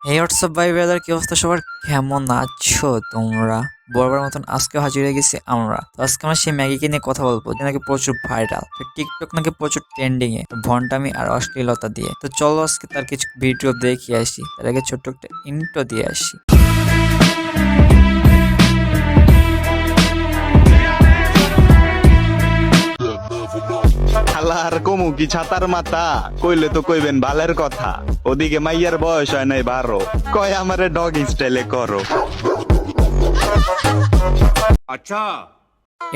হে WhatsApp ভাই brother, কি অবস্থা সবার? কেমন আছো তোমরা? বরাবর মতন আজকে হাজির হয়ে গেছি আমরা। তো আজকে আমরা সেই ম্যাগিকে নিয়ে কথা বলবো, যে নাকি প্রচুর ভাইরাল, টিকটক নাকি প্রচুর ট্রেন্ডিং এ, ভন্ডামি আর অশ্লীলতা দিয়ে। তো চলো আজকে তার কিছু ভিডিও দেখে আসি, তার আগে ছোট্ট একটা ইন্ট্রো দিয়ে আসি। আল্লাহর কমু কি ছাতার মাথা কইলে তো কইবেন বালের কথা। ওদিকে মাইয়ার বয়স হয় নাই 12, কয় আমারে ডগ স্টাইলে করো। अच्छा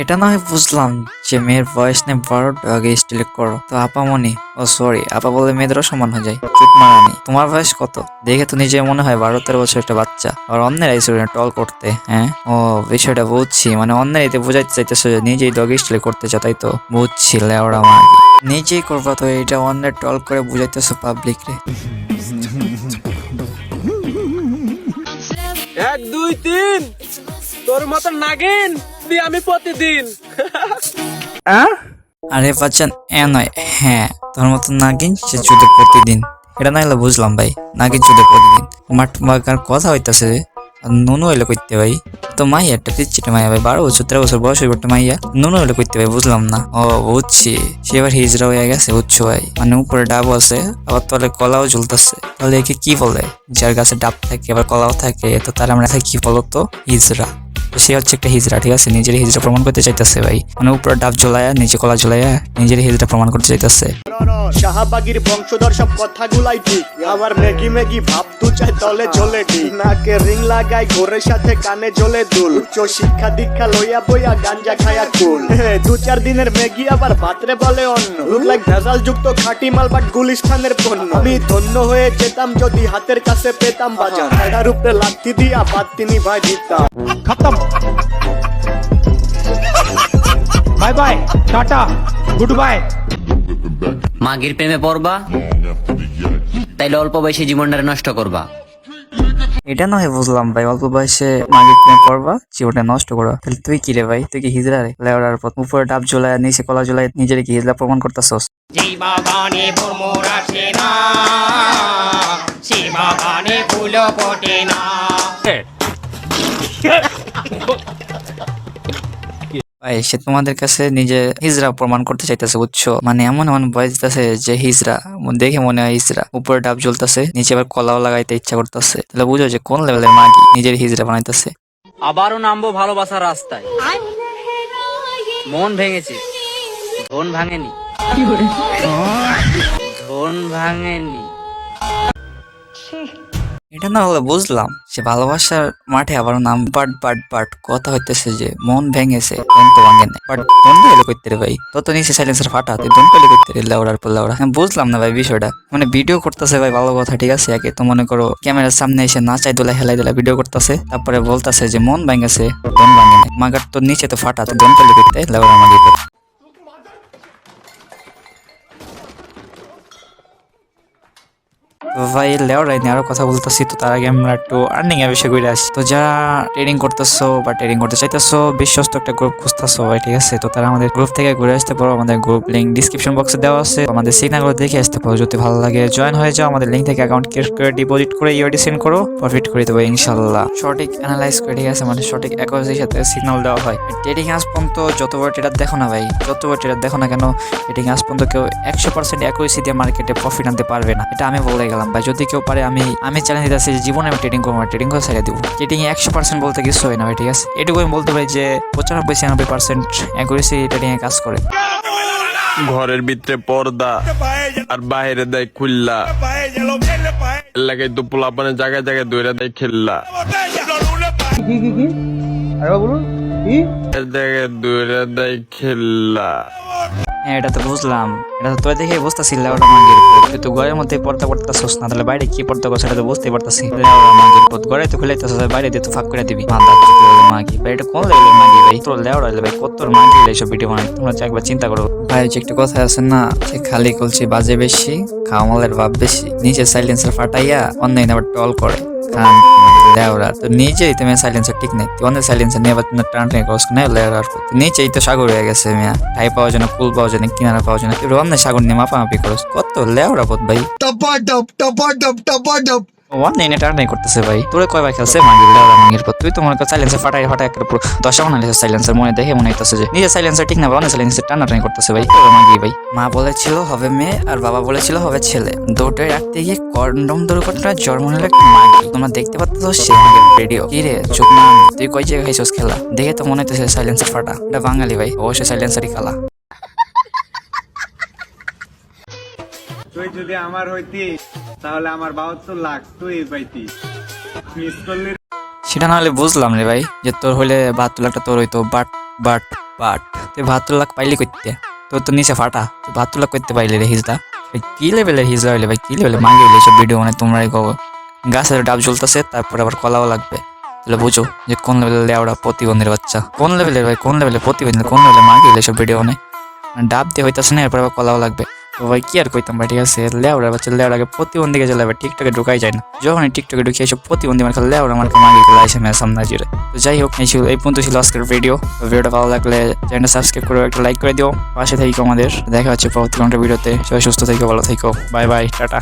এটা না হয় বুঝলাম যে মেয়ের বয়স নেই 12, আগে স্টিল করো। তো আপা মনি, ও সরি, আপা বলে মেয়েদেরও সমান হয়ে যায়। চুপ মারানি, তোমার বয়স কত? দেখে তো নিজে মনে হয় 12-13 বছর একটা বাচ্চা, আর অন্যের আইসো টল করতে। হ্যাঁ, ও বিষয়টা বুঝছি, মানে অন্যের এতে বোঝাইতে চাইতেছো যে নিজেই ডগ স্টাইল করতে চাও, তাই তো? বুঝছি, লেওড়া মাগি, নিজেই করবা তো এটা অন্যের টল করে বুঝাইতেছো পাবলিক রে। 1 2 3 তোর মতন নাগিন দি আমি প্রতিদিন। আরে বাচ্চান, নয়, হ্যাঁ, তোর মতো নাগিন সে যুদ্ধে প্রতিদিন। এটা না হলে বুঝলাম ভাই, নাগিন যুদ্ধে প্রতিদিন মাঠ বাগার কথা হইতাছে। নুনু হইলে কইতে ভাই, তো মাইয়া একটা পিচ্ছিটা মাইয়া ভাই, 12 বছর 13 বছর বয়স হইবটা মাইয়া, নুনু হইলে কইতে ভাই, বুঝলাম না। ও বুঝছি, সে এবার হিজড়া হয়ে গেছে, বুঝছো ভাই, মানে উপরে ডাব আছে আবার তলে কলাও ঝুলতেছে। তাহলে একে কি বলে? যার গাছে ডাব থাকে আবার কলাও থাকে, তো তার আমরা কি বলতো? হিজড়া। তো সে হচ্ছে একটা হিজড়া, ঠিক আছে? নিজের হিজড়া প্রমাণ করতে চাইতেছে ভাই, মানে উপরে ডাব ঝোলায়া নিচে কলা ঝোলায়া নিজের হিজড়া প্রমাণ করতে চাইতেছে। শাহবাগীর বংশধর সব কথাগুলাই ঠিক, আবার ম্যাগি ম্যাগি ভাব দু চাই তলে চলে ঠিক, নাকে রিং লাগাই ঘোরের সাথে কানে জ্বলে দুল, উচ্চ শিক্ষা দীক্ষা লইয়া বইয়া গাঞ্জা খায়া কুল, 2-4 দিনের ম্যাগি আবার ভাতরে বলে অন্য, লুক লাইক ভেজাল যুক্ত খাঁটি মাল বাট গুলিস্তানের পণ্য। আমি ধন্য হয়ে যেতাম যদি হাতের কাছে পেতাম বাজার, এটার উপরে লাথি দিয়া বাদ তিনি ভাই দিতাম। खत्म bye bye ta-ta good bye. মাগির প্রেমে পড়বা তাইলে অল্প বয়সে জীবনটা নষ্ট করবা। এটা নয় বুঝলাম ভাই, অল্প বয়সে মাগির প্রেমে পড়বা জীবনটা নষ্ট করবা। তাহলে তুই কি রে ভাই? তুই কি হিজড়া রে? লেওড়ার পথ, উপরে ডাব ঝোলায় নিচে কলা ঝোলায় নিজের কি হিজড়া প্রমাণ করতেছস? যেই বাগানে ভ্রমর আসে না, সেই বাগানে ফুল ফোটে না। ভাই সে তোমাদের কাছে নিজে হিজড়া প্রমাণ করতে চাইতেছে, বুঝছো? মানে এমন এমন ভয় দিতেছে যে হিজড়া, দেখে মনে হয় হিজড়া, উপরে ডাব জ্বলতেছে নিচে আবার কলাও লাগাইতে ইচ্ছা করতেছে। তাহলে বুঝো যে কোন লেভেলের মাগি নিজের হিজড়া বানাইতেছে। আবারও নামবো ভালোবাসার রাস্তায়। মন ভেঙেছে, ধন ভাঙেনি, ধন ভাঙেনি। এটা না হলে বুঝলাম সে ভালোবাসার মাঠে আবার নাম বাট কথা হইতেছে যে মন ভেঙেছে, মন তো ভাঙে না, বাট দন্ড এলো করতে রে ভাই, তত নিচে সাইলেন্সার ফাটা, তুই দন্ড এলো করতে রে লেওড়ার পর লেওড়া। বুঝলাম না ভাই বিষয়টা, মানে ভিডিও করতেছে ভাই ভালো কথা, ঠিক আছে, একে তো মনে করো ক্যামেরার সামনে এসে নাচাই দোলা হেলাই দোলা ভিডিও করতেছে, তারপরে বলতেছে যে মন ভেঙেছে, দন ভাঙে না, মাগার তোর নিচে তো ফাটা, তুই দন্ড এলো করতে লেওড়া মাগি। ভাই লেওরাই নিয়ে আরো কথা বলতেছি, তো তার আগে আমরা একটু আর্নিং এর বিষয়ে ঘুরে আসি। তো যারা ট্রেডিং করতেছো বা ট্রেডিং করতে চাইতেছো, বিশ্বস্ত একটা গ্রুপ খুঁজতেছো ভাই, ঠিক আছে, তো তারা আমাদের গ্রুপ থেকে ঘুরে আসতে পারো। আমাদের গ্রুপ লিঙ্ক ডিসক্রিপশন বক্সে দেওয়া আছে, আমাদের সিগন্যালগুলো দেখে আসতে পারো। যদি ভালো লাগে জয়েন হয়ে যাও, আমাদের লিঙ্ক থেকে অ্যাকাউন্ট ক্রিয়েট করে ডিপোজিট করে ইউআইডি সেন্ড করো, প্রফিট করে দেবো ইনশাল্লাহ। সঠিক অ্যানালাইজ করে, ঠিক আছে, মানে সঠিক অ্যাকুরেসির সাথে সিগন্যাল দেওয়া হয়। ট্রেডিং আজ পর্যন্ত যতবার ট্রেডার দেখো না ভাই, যতবার ট্রেডার দেখো না কেন, ট্রেডিং আজ পর্যন্ত কেউ 100% অ্যাকুরেসি দিয়ে মার্কেটে প্রফিট আনতে পারবে না, এটা আমি বলে গেলাম ভাই। যদি কেউ পারে, আমি চ্যালেঞ্জ দিতেছি যে জীবনে আমি ট্রেডিং করবো, ট্রেডিং করে ছেড়ে দিব। ট্রেডিং 100% বলতে কিছু হয় না ভাই, ঠিক আছে, এটুকু আমি বলতে পারি যে 95-96% অ্যাকুরেসি ট্রেডিং এ কাজ করে। ঘরের ভিতরে পর্দা আর বাইরে দেয় খুল্লা, এলাকায় তো পোলাপানে জায়গায় জায়গায় দৌড়া দেয় খেললা, জায়গায় দৌড়া দেয় খেললা। হ্যাঁ, এটা তো বুঝলাম, এটা তো তুই দেখে বুঝতেছি লেওড়া মাগির পথ। তুই তো ঘরের মধ্যে পর্দা পড়তেছস না, তাহলে বাইরে কি পর্দা করছ সেটা তো বুঝতেই পারতাছি। লেওড়া মাগির পথ, ঘরে তো খুলাইতেছস, বাইরে দিয়ে তো ফাঁক করে দিবি। মাগি ভাই, এটা কোন লেভেলের মাগি ভাই? তোর লেওড়া ভাই, কত মাগি এইসব ভিডিও বানাই, তোমরা একবার চিন্তা করো ভাই। যে একটু কথা আছে না, যে খালি কলছি বাজে বেশি, খাওয়ামালের ভাব বেশি, নিচে সাইলেন্সার ফাটাইয়া অনলাইন আবার টল করে। লেওরা তো নিজেই তুমি সাইলেন্সার ঠিক নেই, তুই অনেক সাইলেন্সার নিয়ে আবার টান টান করছ না লেওরার, নিচেই তো সাগর হয়ে গেছে মিয়া, ঠাই পাওয়া যায় না, কুল পাওয়া যায় না, কিনারা পাওয়া যায় না, তুই অন্য সাগর নিয়ে মাপামাপি করছ, কত লেওরা বোধ ভাই। টপা টপ টপা টপ টপা টপ ওয়ান এনে টার্নাই করতেছে ভাই, তোরে কয়বার খেলছে মাগির লেওড়া মাগির পর, তুই তো মনে কর সাইলেন্সার ফাটাই একটা পুরো 10 বানাইছে সাইলেন্সার, মনে দেখে মনে হইতেছে যে নিজে সাইলেন্সার ঠিক না, বানাই সাইলেন্সার টানাটানি করতেছে ভাই মাগি ভাই। মা বলেছিল হবে মেয়ে আর বাবা বলেছিল হবে ছেলে, দুটোই রাখতে গিয়ে কন্ডম দুর্ঘটনা জন্ম নিল একটা মাগি। তোমরা দেখতে পাচ্ছ সে আগের ভিডিও। কি রে চুপ না, তুই কই জায়গায় খাইছস খেলা? দেখে তো মনে হইতেছে সাইলেন্সার ফাটা, এটা বাঙালি ভাই, অবশ্যই সাইলেন্সারই খেলা। তুই যদি আমার হইতি তাহলে আমার 72 লাখ তুই পাইতি, মিস করলি। সেটা না হলে বুঝলাম রে ভাই, যে তোর হলে 72 লাখটা তোর হইতো, বাট বাট বাট তুই 72 লাখ পাইলি করতে, তোর তো নিচে ফাটা, তুই 72 লাখ করতে পাইলি রে হিজদা ভাই। কি লেভেলের হিজদা হইলে ভাই, কি লেভেলে মাগি হইলে এইসব ভিডিও, মানে তোমরাই কব গাছের ডাব জ্বলতেছে তারপর আবার কলাও লাগবে, তাহলে বুঝো যে কোন লেভেলের লেওড়া প্রতিবন্ধীর বাচ্চা, কোন লেভেলের ভাই, কোন লেভেলের প্রতিবন্ধী, কোন লেভেলের মাগি হইলে এইসব ভিডিও, মানে ডাব দিয়ে হইতেছে না, এরপর আবার কলাও লাগবে। তো ভাই কি আর কইতাম ভাই, ঠিক আছে লেওড়া বাচ্চা লেওড়াকে প্রতিবন্ধীকে চলে ভাই, টিকটকে ঢুকাই যায় না, যখন টিকটকে ঢুকিয়ে এইসব প্রতিবন্ধী মানে লেওড়া আমার মাগি গুলো আসে মেয়ে সামনে জুড়ে। তো যাই হোক, এই পর্যন্ত ছিল আজকের ভিডিও। ভিডিওটা ভালো লাগলে চ্যানেলটা সাবস্ক্রাইব করে একটা লাইক করে দিও, পাশে থেকো আমাদের। দেখা হচ্ছে পরবর্তী কোনো ভিডিওতে, সবাই সুস্থ থেকো, ভালো থেকো, বাই বাই, টাটা।